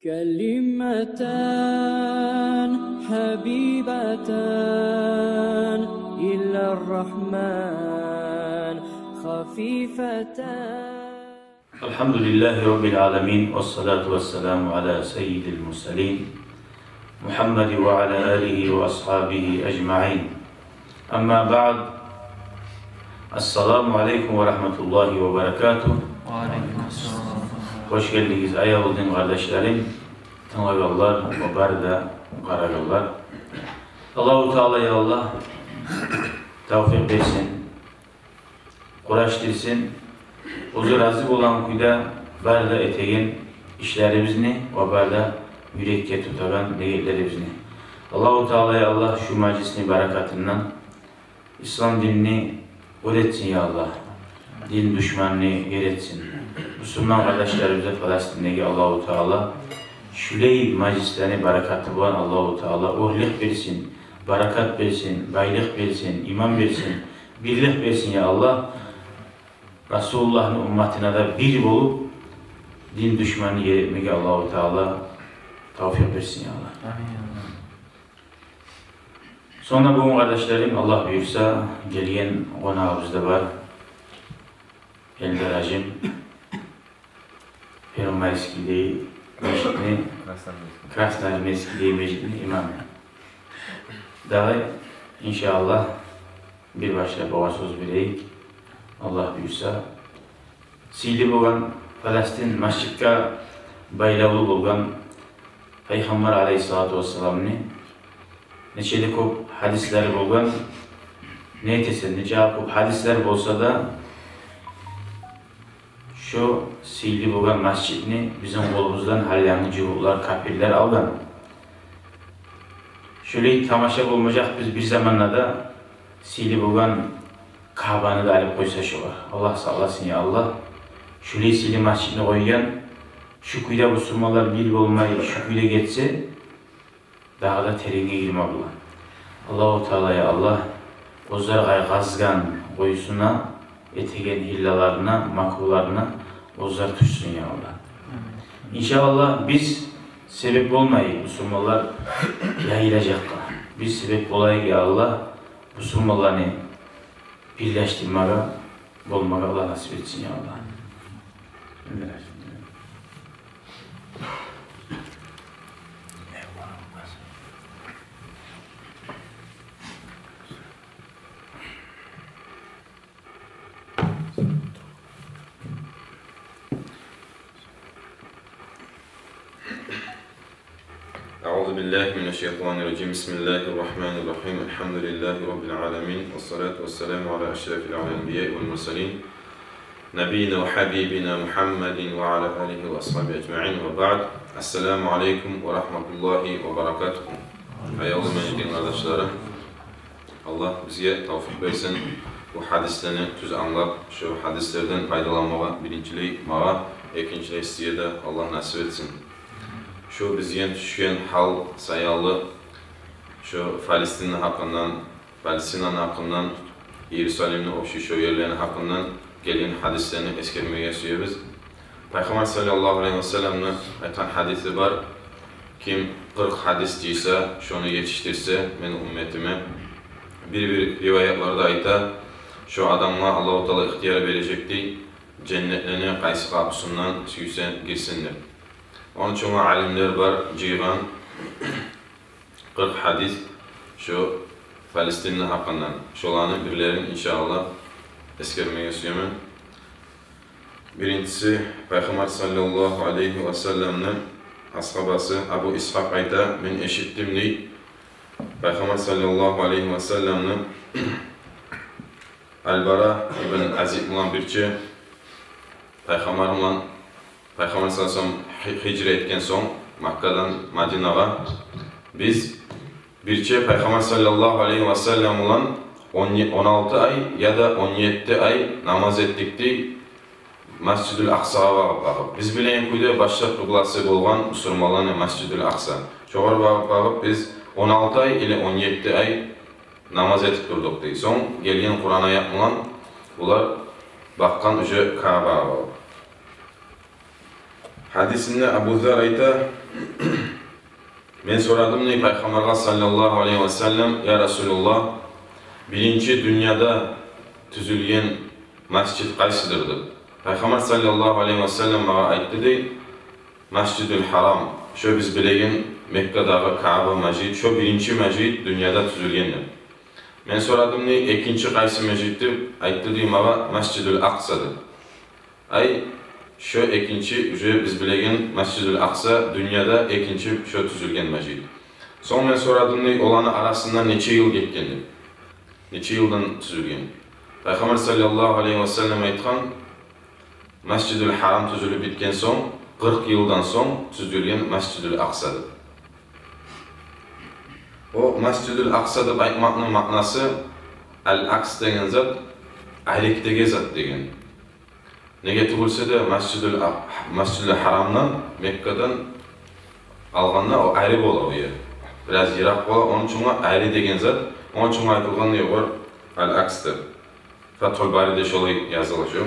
كلمتان حبيبتان إلى الرحمن خفيفتان. الحمد لله رب العالمين والصلاة والسلام على سيد المرسلين محمد وعلى آله وأصحابه أجمعين. أما بعد، السلام عليكم ورحمة الله وبركاته. Hoş geldiniz ayağıldın kardeşlerim, tınlayallar, mübarda karayallar. Allah-u Teala ya Allah tevfik versin, uğraştırsın, huzur razı olan kuyda barda eteğin işlerimizni ve barda yürekçe tutagan niyetlerimizni. Allah-u Teala ya Allah şu meclisini berekatından İslam dinini öğretsin ya Allah, din düşmanını yer etsin. Müslüman kardeşlerimize Filistin'deki Allah-u Teala şüley meclislerini berekatı bulan Allah-u Teala ohlik versin, barakat versin, baylık versin, iman versin, birlik versin ya Allah. Resulullah'ın ümmetine de bir olup din düşmanını yer etmeye Allah-u Teala tevfik versin ya Allah. Sonra bugün kardeşlerim Allah buyursa gelen konağımız da var. Ender Hacim Perunmayski'de meclisini, Krasnari Meski'de meclisini imamı. Daha inşallah bir başka bana söz vereyik. Allah buyursa. Sili boğan Filistin Mescid'e baylavlı olgan Peygamber Aleyhissalatu Vesselam'ın neçeli köp hadisleri boğan neytesi, nece köp hadisler bolsa da şu sili boğan mescidini bizim kolumuzdan halyanı cüvuklar, kapirler algan. Şöyle tamaşa olmayacak biz bir zamanlarda sili boğan Kabe'ni de alıp koysa şu var. Allah sağlasın ya Allah. Şöyle sili mescidini koygan, şu kuyda Müslümanlar bir olmayı şu kuyda geçse daha da terine girme bulan. Allah-u Teala ya Allah ozlar gazgan koyusuna etegen hillalarına, makrularına ozlar düşsün ya Allah. İnşallah biz sebep olmayı Müslümanlar yayılacaklar. Biz sebep olayı ya Allah Müslümanlarını birleştirmeye, olmaya Allah nasip etsin ya Allah. أعوذ بالله من الشيطان الرجيم بسم الله الرحمن الرحيم الحمد لله رب العالمين والصلاة والسلام على أشرف الأنبياء والمرسلين نبينا وحبيبنا محمد وعلى آله وأصحابه أجمعين وبعد السلام عليكم ورحمة الله وبركاته. Hayırlı meclis kardeşlerim, Allah bize tevfik versin. Bu hadislerini düz anlap, şu hadislerden faydalanmağa birinciliği mağa, ikinciliği size de Allah nasip etsin. Şu bizden düşen hal sayalı, şu Filistin hakkından, Palestina hakkından, Yerusalemin o şu yerlerinin hakkından gelen hadislerini eskermeye suyoruz. Peygamber sallallahu aleyhi ve sellem'in aytan hadisi var. Kim 40 hadis deyse, şunu yetiştirse, benim ümmetime bir rivayetlarda ayta, şu adamla Allah-u Teala ihtiyar verecekti, cennetlerine kaysı kapısından süysen girsinler. Onun için alimler var, ciğan 40 hadis şu Filistinli hakkından. Şolanı birilerinin inşallah eskermeye suyamen. Birincisi Peygamber sallallahu aleyhi ve sellem'nin ashabası Abu İshak ayda ben eşittim deyip Peygamber sallallahu aleyhi ve sellem'nin Al-Bara ibn Azib olan birçi Peygamber sallallahu aleyhi ve sellem hicre etken son Makka'dan Madina'ya biz birçe Peygamber sallallahu aleyhi ve sellem olan 16 ay ya da 17 ay namaz ettikti Mescid-ül Aqsa'ya bakıp. Biz bilen kuyda başta kıblası olgan Müslümanların Mescid-ül Aqsa. Çoğur bakıp biz 16 ay ile 17 ay namaz etip durduk deyik. Son gelgen Kur'an'a yapılan bunlar bakkan üce Kabe'ye bakıp. Hadisinde Abu Zar ayta, men soradım ne Peygamberga sallallahu aleyhi ve sellem, ya Resulullah, birinci dünyada tüzülgen mescid qaysidir deb. Peygamber sallallahu aleyhi ve sellem bana aytdı dey, Mescid-ül Haram, şu biz bilegen Mekke'dagi Kaaba mescid, şu birinci mescid dünyada tüzülgendir. Men soradım ne ikinci qaysi mescid deb, aytdı dey bana Mescid-ül Aqsa'dır. Ay şu ikinci biz bilegen Mescid-ül Aqsa dünyada ikinci şu tüzülgen mescid. Son men soradım ne olanı arasında neçe yıl getkendi? Neçe yıldan tüzülgen? Peygamber sallallahu aleyhi ve sellem aytgan, Mescid-ül Haram tüzülüp bitken son 40 yıldan son tüzülgen Mescid-ül Aqsa'dır. O Mescid-ül Aqsa'da aytmakның ma'nası Al-Aqs degen zat, aylikdegi zat degen. Nege tugulsa da Mescid-ül Haram'dan, Mekke'den alğanda o ayrı bola o yer. Biraz yirak bola, onun için ayrı degen zat, onun için aytılgan ne var? Al-Aqs'dır. Fathul Bari'de şolay yazılışıyor.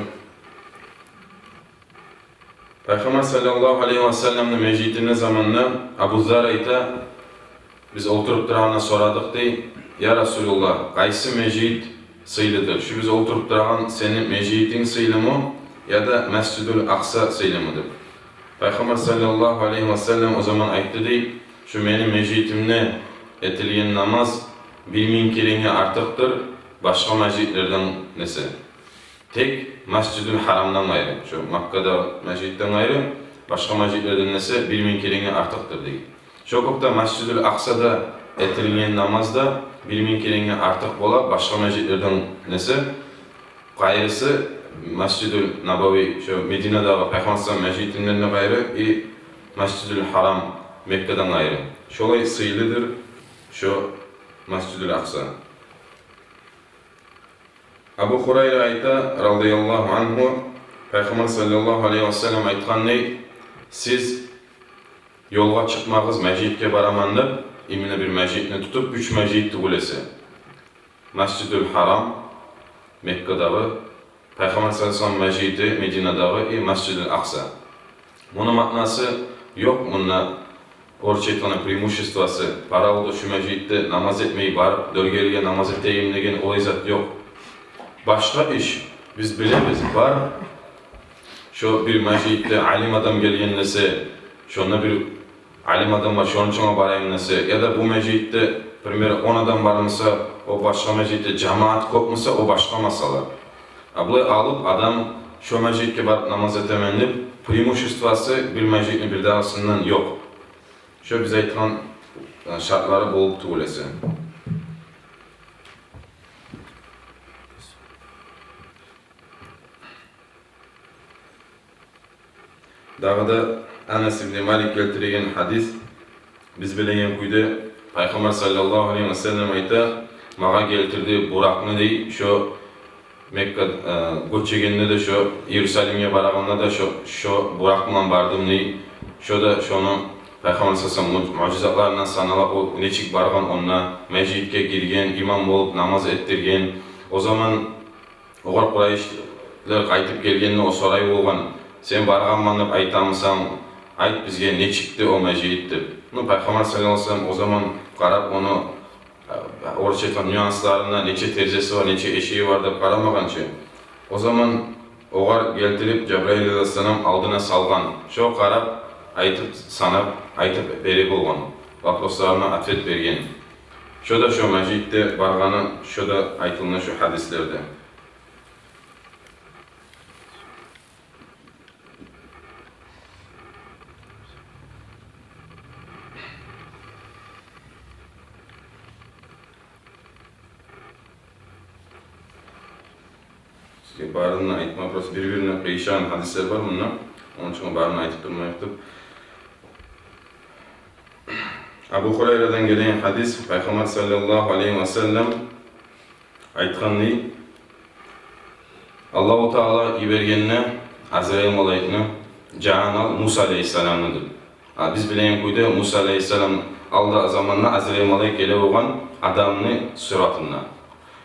Peygamber sallallahu aleyhi ve sellem'nin mecidinin zamanında Abu Zar ayta, biz oturup durağına soradık dey, ya Resulullah, qaysi mecid sıylıdır? Şu biz oturup durağın senin mecidin sıylı mı ya da Mescid-ül Aqsa sıylı mıdır? Peygamber sallallahu aleyhi ve sellem o zaman aytdı dey, şu benim mecidimne etilgen namaz 1000 kerenge artıktır, başka mescidlerden nesi? Tek Mescid-ül Haram'dan ayrı, şu Makka'da mescidden ayrı, başka mescidlerden nesi 1000 kerenge artıktır deyil. Şu kokta Mescid-ül Aqsa'da etilgen namazda 1000 kerenge artık bola, başka mescidlerden nesi? Gayrısı Mescid-ül Nabavi, şu Medine'dagi Peygamber mescidlerinden ayrı, Mescid-ül Haram Mekke'den ayrı. Şolay sıylıdır şu Mescid-ül Aqsa. Abu Hurayra ayta radıyallahu anhu, Peygamber sallallahu aleyhi ve sellem aytgan ney? Siz yolga çıkmağız mescidke baramandır, imine bir mescidini tutup 3 mescid tugulesi. Mescid-ül Haram, Mekke'dagi, Peygamber sallallahu aleyhi ve sellem mescidi, Medine'dagi, Mescid-ül Aqsa. Bunun ma'nası yok, bununla orçetana преимуществосы, para oldu şu mescidde namaz etmeyi barıp, dörgeliğe namaz eteyim degen olay zat yok. Başka iş, biz bilemiz var. Şu bir mescidde alim adam gelgenlese, şuna bir alim adam var, şunun için barayımlese, ya da bu mescidde, primeri 10 adam varmasa, o başka mescidde cemaat kopmasa, o başka masala. Abla alıp adam şu mescidde barıp namaz etemenlip, преимуществосы bir mescidin bir dağısından yok. Şu bize aytılan şartları bolup tugulesi. Dağda Anas ibn Malik keltirген hadis, biz bilegen kuyda Peygamber sallallahu aleyhi ve sellem ayta, mağa keltirdi Burak'ını dey, şu Mekke göçegende de şu Yerusalim'e baraganda da şu Burak'la bardım dey, şu da şunu Peygamber sallallahu aleyhi ve sellem mucizatlarından sanalap o neçik bargan onunla mescidke girgen, imam olup namaz ettirgen, o zaman oğar Kurayşlar qaytıp gelgenine o soray olgan, sen barganman dep aytamsan, ayt bizge ne çıktı o mescid dep. Peygamber sallallahu aleyhi ve sellem o zaman qarab onu orçetan nüanslarına neçe terzesi var, neçe eşiği var dep qaramagançı. O zaman oğar geltirip Cebrail aleyhisselam aldına salgan. Şu qarab aytıp sanap, aytıp beri bolgan. Vaproslarına atfet bergen. Şu da şu mescidde barganı, şu da aytılınan şu hadislerde. Barını aytma, birbirine kıyışan hadisler var bunlar. Onun için barını aytıp durmayıptır. Abu Hurayra'dan gelen hadis, Peygamber sallallahu aleyhi ve sellem aytgan ne? Allah-u Teala ibergenine Azrail malayikini Cahanal Musa aleyhisselam'ıdır. Biz bilen kuyda Musa aleyhisselam aldığı zamanla Azrail malayik gele olan adamını suratına.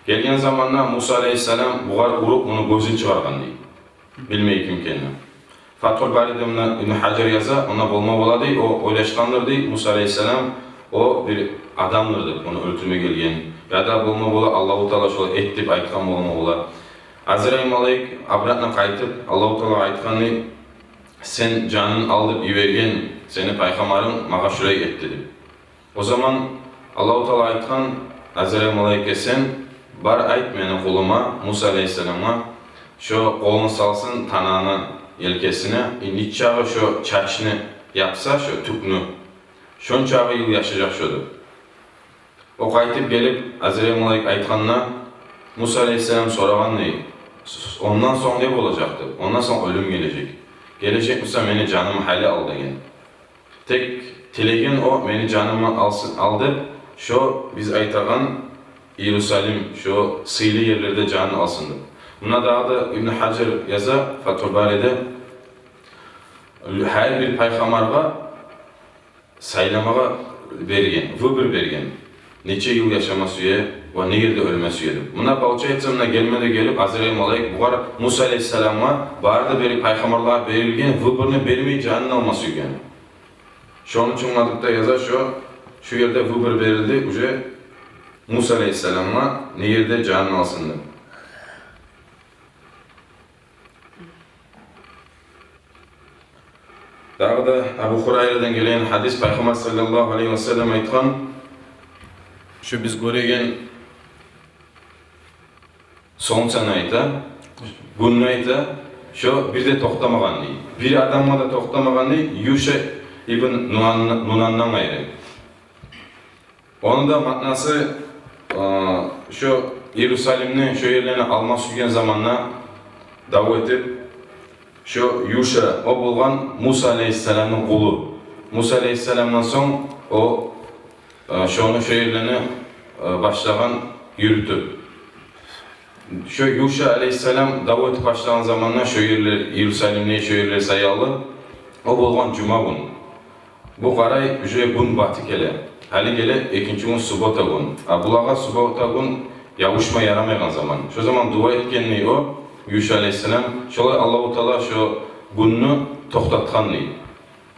Gelgen zamanla Musa aleyhisselam buğar vurup onu gözün çıkargan deyip. Bilmeyi kim kendine. Fathul Bari'de İbn Hacer yaza, ona bulma oladı, o oylaşkandır deyip, Musa Aleyhisselam o bir adamdırdı, onu öldürme gelgen. Ya da bulma ola, Allah-u Teala şöyle ettip aytkan bulma ola. Azrail Malik abratına kaytıp, Allah-u Teala aytkanı, sen canın alıp yivergen, seni paykamarın mağa şuraya et dedi. O zaman Allah-u Teala aytkan, Azrail Malik'e sen, bar ayt meni kuluma, Musa Aleyhisselam'a, şu kolunu salsın tanağına, yelkesine, indi çağı şu çarşını yapsa, şu tüknü, şun çağı yıl yaşayacak şudur. O kaytıp gelip Azrail Malik aytkanına, Musa Aleyhisselam soravan ney? Ondan sonra ne olacaktı? Ondan sonra ölüm gelecek. Gelecek Musa beni canımı hali aldı yani. Tek tilegen o beni canımı aldı. Şu biz aytağın Yerusalim, şu sıylı yerlerde canı alsındı. Buna daha da İbn Hacer yaza Fathul Bari'de her bir paygamarga saylamaga bergen, vübür bergen. Neçe yıl yaşaması üye ve ne yerde ölmesi üyedir. Buna balça etsamına gelmede gelip Azrail Malayik buğar Musa Aleyhisselam'a barda beri paygamarlar verilgen vübürünü vermeyi canını alması üye. Şunu çunladıkta yazar şu yerde vübür verildi, uca Musa Aleyhisselam'a ne yerde canını alsındı. Daha da Abu Hurayre'den gelen hadis Peygamber sallallahu aleyhi ve sellem aytkan şu biz göregen son sanayda, günayda şu bir de toxtamagan değil. Bir adamma da toxtamagan değil, Yuşa ibn Nunan'dan ayrı. Onun da manası şu Yerusalim'nin şu yerlerini almak süren zamanla davet edip şu Yuşa, o bulgan Musa Aleyhisselam'ın kulu. Musa Aleyhisselam'dan son o şunu şu yerlerini başlayan yürütüp. Şu Yuşa Aleyhisselam davet başlayan zamanla şu yerler, Yerusalim'ne şu yerler sayalı. O bulgan Cuma gün. Bu qaray ücre gün batı kele. Hali gele ikinci gün subota gün. Bulağa subota gün yavuşma yaramayan zaman. Şu zaman dua etkenliği o. Yuşa Aleyhisselam, şolay Allah-u Teala şu gününü toxtatkan deydi.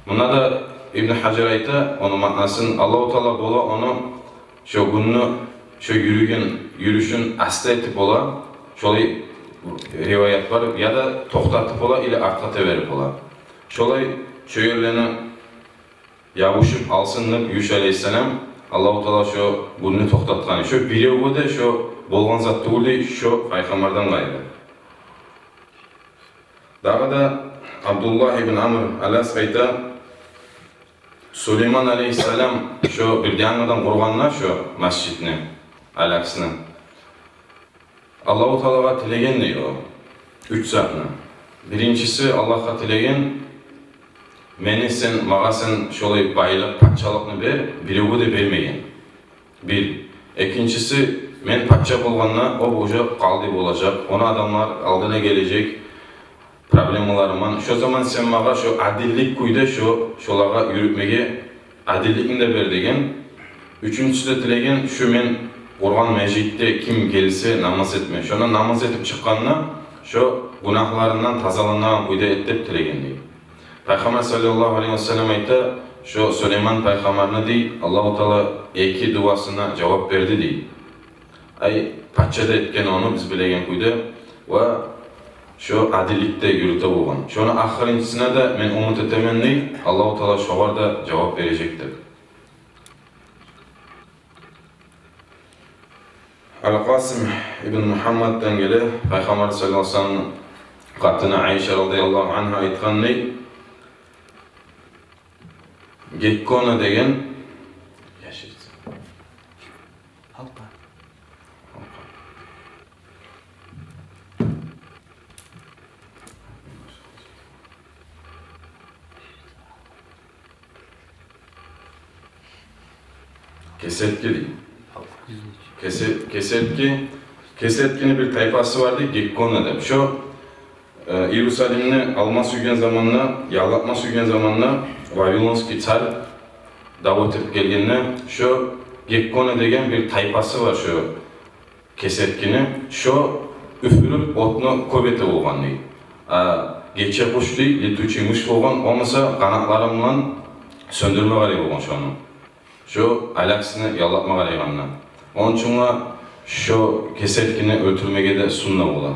Buna da İbn Hacer ayta, onun manasını Allah-u Teala bola onu şu gününü, şu yürüyüşün asla etip ola, şolay rivayet var ya da toxtatıp ola ile arkata verip ola. Şolay şu yerlerini yavuşup alsınlık Yuşa Aleyhisselam, Allah-u Teala şu gününü toxtatkan. Şu birevi de şu bolgan zatı oldu, şu paygamardan gayrı. Daha da Abdullah ibn Amr al-As ayta Süleyman Aleyhisselam şu bir yandan kurganlar şu mescidini, Al-Aks'ını. Allah-u Teala'ga tilegen diyor. 3 zatını. Birincisi Allah'a tilegen meni sen, mağa sen şolay bayılık, patçalıkını ver, birevi de vermeyin. Bir. İkincisi men patça bulganla o boca kaldı olacak, ona adamlar aldığına gelecek. Problemalarımın. Şu zaman sen bana şu adillik kuyda şolağa yürütmege adillikini de verdiğin. Üçüncüsü de dilegen şu men Kur'an meclitte kim gelirse namaz etme. Şuna namaz etip çıkanla şu günahlarından tazalanan kuyda etip dilegen değil. Peygamber sallallahu aleyhi ve sellem ayta şu Süleyman peygamberine değil Allah-u Teala iki duasına cevap verdi değil. Ay paçada etken onu biz bilegen kuyda ve şu adillikte yürüte olgan. Şunu ahirinchisine de men umut etemenni Allah-u Teala şoğar da cevap verecektir. Al-Qasim ibn Muhammed'den gele Peygamber sallallahu aleyhi ve sellem katına Ayşe radıyallahu anha aytkan ne? Gekkona degen kesetki değil. Kesetkinin bir tayfası vardı, Gekkona dedim. Şu Yerusalim'ni alma sügen zamanla, yağlatma sügen zamanla Vavilonski Tsar davet edip gelgenine şu Gekkona degen bir tayfası var şu kesetkini. Şu üfürüp otunu köbete olgan değil. geçe kuştu, yetüçüymüş olgan, olmasa kanatlarımla söndürme garip olgan şu anı. Şu alaksını yalatma garip anla. Onun için şu kesetkini öldürmeye de sunna ola.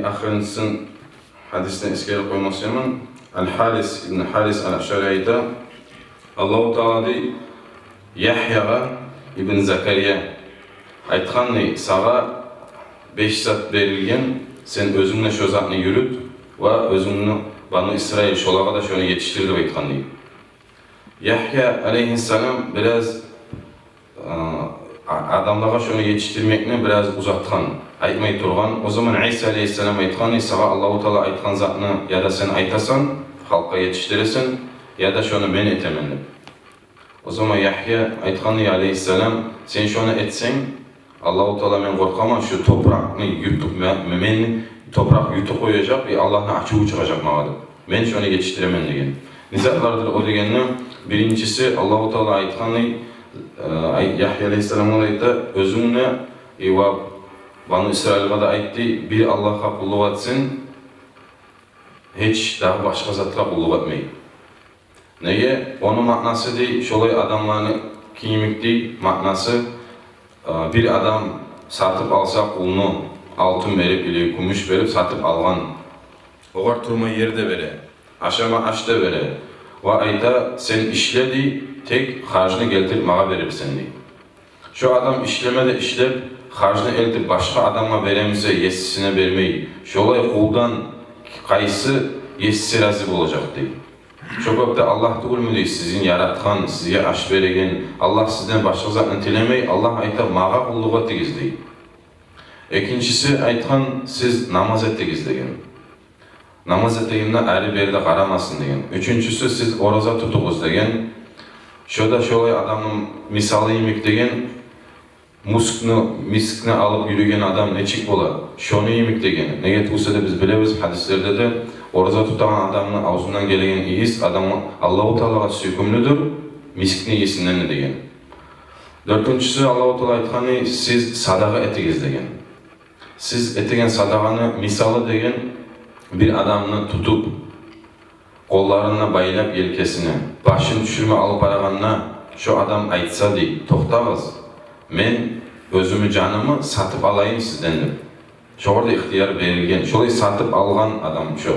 Ahirinsin hadisine eskeri koyması yaman, Al-Haris ibn Haris al-Aşari'de Allah-u Teala dey, Yahya'ga ibn Zakariya aytkanni sağa 5 zat verilgen, sen özünle şu zatını yürüt ve özünle Banu İsrail şolağa da şunu yetiştirdi aytkanni. Yahya aleyhisselam biraz adamlara şunu yetiştirmekle biraz uzatkan, aytmay turgan. O zaman İsa aleyhisselam aytkanni sağa Allah-u Teala aytkan zatını ya da sen aytasan, halka yetiştiresin ya da şunu men etemendim. O zaman Yahya aytkanni aleyhisselam sen şunu etsen Allah-u Teala men korkama şu toprakını yutup men toprak yutup koyacak ve Allah'ın açığı çıkacak mağadı. Men şunu yetiştiremem degen. Nizatlardır o degenle birincisi Allah-u Teala aytkanni Yahya aleyhisselam olayda özünle ve Banu İsrail'e da aytdı bir Allah'a kulluk etsin hiç daha başka zatlara kulluk etmeyin. Neye? Onun manası değil, şolay adamlarını kiyimik değil, manası bir adam satıp alsa kulunu altın verip ile gümüş verip satıp algan. Oğar turma yerde vere, aşama aç da vere. Ve ayda sen işle dey, tek harcını geltirip mağa verirsen dey. Şu adam işlemede işlep, harcını eltip başka adama veremize, yesisine vermeyi. Şolay kuldan kayısı yesisi razı olacak dey. Çok da Allah değil mi dey, sizin yaratkan, size aş veregen, Allah sizden başka zatını tilemey, Allah ayta mağa kulluğa tegiz dey. İkincisi aytkan siz namaz ettigiz degen. Namaz ettiğinde eri beri karamasın degen. Üçüncüsü siz oraza tutuğuz degen. Şöyle şöyle adamın misali yemek degen. Miskni alıp yürüyen adam neçik bola? Şonu yemek degen. Neye tutsa da biz biliriz hadislerde de oraza tutan adamın ağzından gelen iyiz adamı Allah-u Teala'ya sökümlüdür. Miskni yesinden degen. Dördüncüsü Allah-u Teala aytkanı siz sadaka ettigiz degen. Siz ettigen sadakanı misali degen bir adamını tutup kollarına bayılap yelkesine başını düşürme alıp araganına şu adam aytsa dey, toktağız men özümü canımı satıp alayım sizdendim. Şorada ihtiyar verilgen, şolay satıp algan adam şu.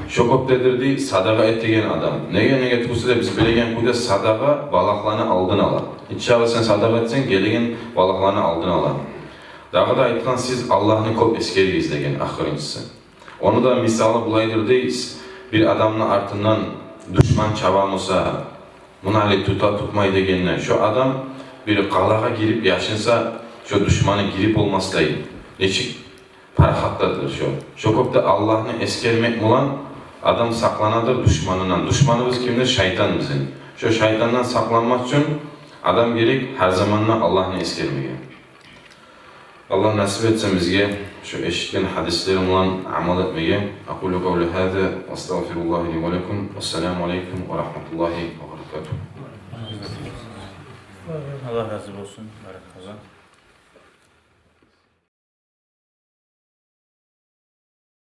Şu köptedir dey, sadaka ettigen adam. Nege tutsa da biz bilegen kuyda sadaka balaklarını aldın ala. İnşallah sen sadaka etsen gelegen balaklarını aldın ala. Dağı da aytkan siz Allah'ını kop eskeri izlegen ahirincisi. Onu da misalı bulaydır deyiz. Bir adamın ardından düşman çabamusa, bunu tutmayı degenine. Şu adam bir qalağa girip yaşınsa, şu düşmanı girip olması değil. Neçik paraxatdadır şu. Şu köpte Allah'ını eskermek olan adam saklanadır düşmanından. Düşmanımız kimdir? Şeytan bizim. Şu şeytandan saklanmak için adam gerek her zamanla Allah'ını eskermeye. Allah nasip etsin bizge şu eşitken hadislerimle amal etmeye. Aqulu qawli hada ve estağfirullah li ve lekum. Vesselamu aleyküm ve rahmetullahi ve berekatuhu. Allah razı olsun. Barak kazan.